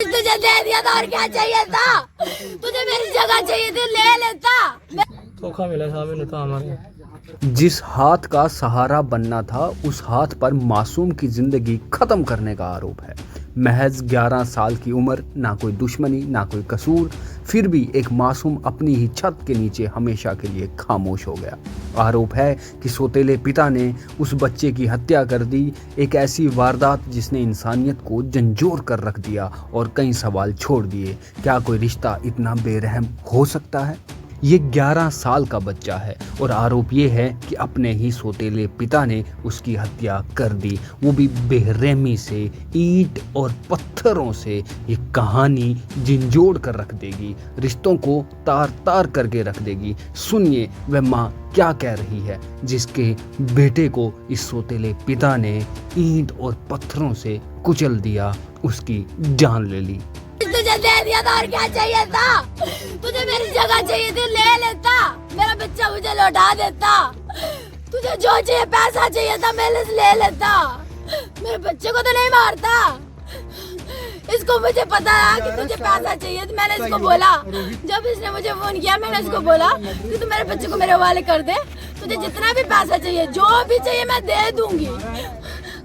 तुझे दे दिया था और क्या चाहिए था? तुझे मेरी जगह चाहिए थी, ले लेता। धोखा मिला साहब इन्हें तो हमारे। जिस हाथ का सहारा बनना था उस हाथ पर मासूम की जिंदगी खत्म करने का आरोप है। महज 11 साल की उम्र, ना कोई दुश्मनी ना कोई कसूर, फिर भी एक मासूम अपनी ही छत के नीचे हमेशा के लिए खामोश हो गया। आरोप है कि सौतेले पिता ने उस बच्चे की हत्या कर दी। एक ऐसी वारदात जिसने इंसानियत को झंझोर कर रख दिया और कई सवाल छोड़ दिए। क्या कोई रिश्ता इतना बेरहम हो सकता है? ये 11 साल का बच्चा है और आरोप ये है कि अपने ही सौतेले पिता ने उसकी हत्या कर दी, वो भी बेरहमी से, ईंट और पत्थरों से। ये कहानी झिंझोड़ कर रख देगी, रिश्तों को तार तार करके रख देगी। सुनिए वह माँ क्या कह रही है जिसके बेटे को इस सौतेले पिता ने ईंट और पत्थरों से कुचल दिया, उसकी जान ले ली। तुझे दे दिया था और क्या चाहिए था? तुझे मेरी जगह चाहिए थी, ले लेता। मेरा बच्चा मुझे लौटा देता। तुझे जो चाहिए, पैसा चाहिए था, मैं ले लेता। मेरे बच्चे को तो नहीं मारता। इसको मुझे पता है कि तुझे पैसा चाहिए, तो मैंने इसको बोला, जब इसने मुझे फोन किया मैंने इसको बोला कि तू मेरे बच्चे को मेरे हवाले कर दे। तुझे जितना भी पैसा चाहिए, जो भी चाहिए मैं दे दूंगी।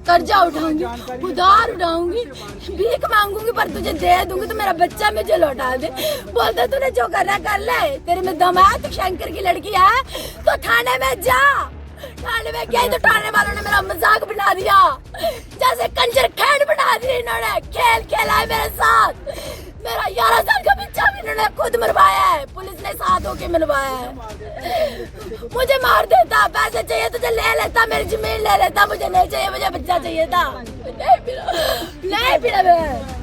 कर्जा उठाऊंगी, उधार उठाऊंगी, भीख मांगूंगी, पर तुझे दे दूंगी। तो मेरा बच्चा मुझे लौटा दे। बोलते तूने जो करना कर ले, तेरे में दम है, तू शंकर की लड़की है तो थाने में जा। थाने में गई तो थाने वालों ने मेरा मजाक बना दिया, जैसे कंजर खेल बना दिया। इन्होंने खेल खेला है मेरे साथ। मेरा 11 साल का बच्चा भी इन्होंने खुद मरवाया है, पुलिस ने साथ होके मरवाया है। मुझे मार देता। पैसे चाहिए तुझे ले लेता, मेरी जमीन ले लेता। मुझे नहीं चाहिए, मुझे बच्चा चाहिए था। नहीं पीड़ा मैं।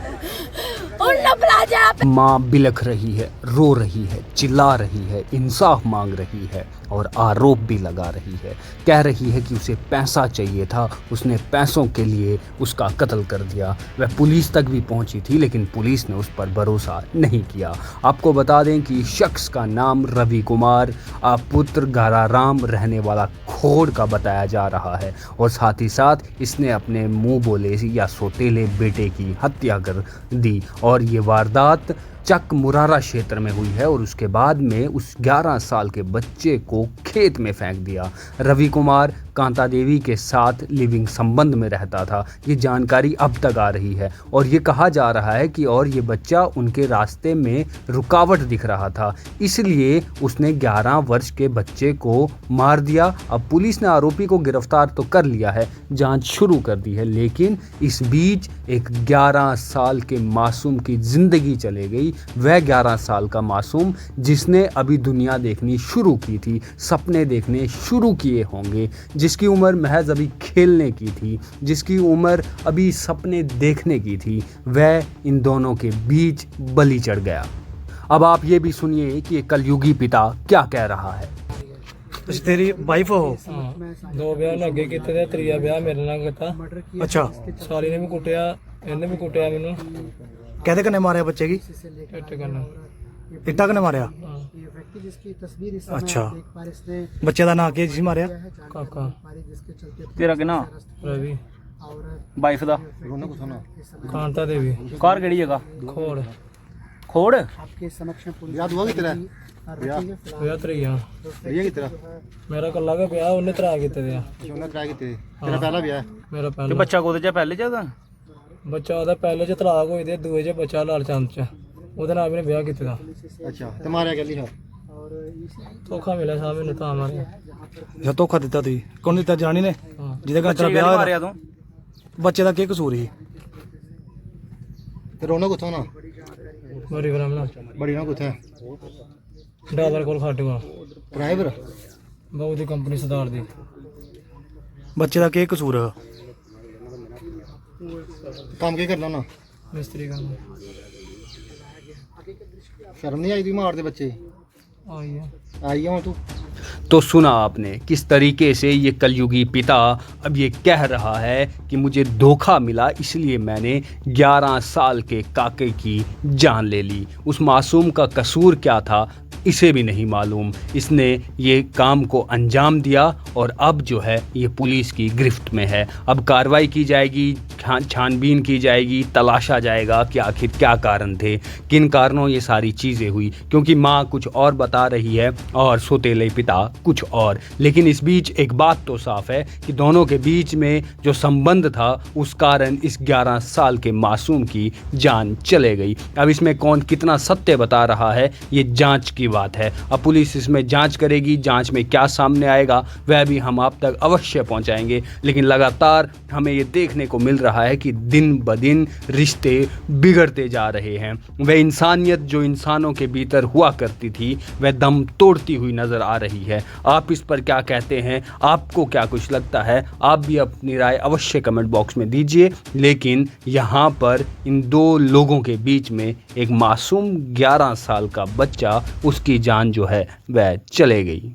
माँ बिलख रही है, रो रही है, चिल्ला रही है, इंसाफ मांग रही है और आरोप भी लगा रही है। कह रही है कि उसे पैसा चाहिए था, उसने पैसों के लिए उसका कत्ल कर दिया। वह पुलिस तक भी पहुंची थी लेकिन पुलिस ने उस पर भरोसा नहीं किया। आपको बता दें कि शख्स का नाम रवि कुमार पुत्र गाराराम रहने वाला खोड़ का बताया जा रहा है और साथ ही साथ इसने अपने मुंह बोले या सौतेले बेटे की हत्या कर दी। और ये वारदात चक मुरारा क्षेत्र में हुई है और उसके बाद में उस 11 साल के बच्चे को खेत में फेंक दिया। रवि कुमार कांता देवी के साथ लिविंग संबंध में रहता था, ये जानकारी अब तक आ रही है और ये कहा जा रहा है कि और ये बच्चा उनके रास्ते में रुकावट दिख रहा था, इसलिए उसने 11 वर्ष के बच्चे को मार दिया। अब पुलिस ने आरोपी को गिरफ्तार तो कर लिया है, जांच शुरू कर दी है, लेकिन इस बीच एक 11 साल के मासूम की जिंदगी चले गई। वह 11 साल का मासूम जिसने अभी दुनिया देखनी शुरू की थी, सपने देखने शुरू किए होंगे, जिसकी उम्र महज अभी खेलने की थी, जिसकी उम्र अभी सपने देखने की थी, वह इन दोनों के बीच बलि चढ़ गया। अब आप ये भी सुनिए कि ये कलयुगी पिता क्या कह रहा है। ਤੁਸੀਂ तेरी वाइफ हो? दो ब्याह ने अगे कीते ते त्रीया ब्याह मेरे नाल कीता। अच्छा, साली ने भी कुटिया, इन्हें भी कुटिया मैनू कहते कने मारे बच्चे की? इट करना। इट्टा कने मारिया? अच्छा, बच्चे का नाम की मारिया? काका। तेरा किना रवि। वाइफ दा कांता देवी। कार केड़ी जगह? खोड़। खोड़ याद हुआ कि तेरा ब्याह त्रीया ये कि तेरा मेरा कल्ला का ब्याह उन्हें त्रै कीते दे। सोना करा कि तेरा पहला भी है मेरा ते पहला बच्चा कोदे च पहले च दा बच्चा ओदा पहले च तलाक होई दे, दूए च बच्चा लाल चंद च ओदे नाल भी ब्याह कीते दा। अच्छा तुम्हारे गली है धोखा मिला साहब इन्हें तो हमारे। अच्छा, धोखा दिता तुई? कौन दिता? जनानी ने हाँ। जिहदे कन्नै तेरा बच्चे ब्याह मारिया होया? तू? बच्चे का की कसूर ही? ते रोना कुत्थों ना मरी ग्राम ना बड़ी ना कुत्थे डाबर कोल खट को ड्राइवर बहुत दी कंपनी सरदार दी। बच्चे का की कसूर है? काम के करना ना मिस्त्री करना शर्म नहीं आई थी मार दे बच्चे आई है। आई है तू तो सुना आपने किस तरीके से ये कलयुगी पिता अब ये कह रहा है कि मुझे धोखा मिला इसलिए मैंने 11 साल के काके की जान ले ली। उस मासूम का कसूर क्या था? इसे भी नहीं मालूम। इसने ये काम को अंजाम दिया और अब जो है ये पुलिस की गिरफ्त में है। अब कार्रवाई की जाएगी, छानबीन की जाएगी, तलाशा जाएगा कि आखिर क्या कारण थे, किन कारणों ये सारी चीज़ें हुई, क्योंकि माँ कुछ और बता रही है और सौतेले पिता कुछ और। लेकिन इस बीच एक बात तो साफ है कि दोनों के बीच में जो संबंध था उस कारण इस 11 साल के मासूम की जान चले गई। अब इसमें कौन कितना सत्य बता रहा है ये जांच की बात है। अब पुलिस इसमें जांच करेगी, जांच में क्या सामने आएगा वह भी हम आप तक अवश्य पहुंचाएंगे। लेकिन लगातार हमें ये देखने को मिल रहा है कि दिन ब दिन रिश्ते बिगड़ते जा रहे हैं। वह इंसानियत जो इंसानों के भीतर हुआ करती थी वह दम तोड़ती हुई नज़र आ रही है। आप इस पर क्या कहते हैं, आपको क्या कुछ लगता है, आप भी अपनी राय अवश्य कमेंट बॉक्स में दीजिए। लेकिन यहाँ पर इन दो लोगों के बीच में एक मासूम 11 साल का बच्चा, उसकी जान जो है वह चले गई।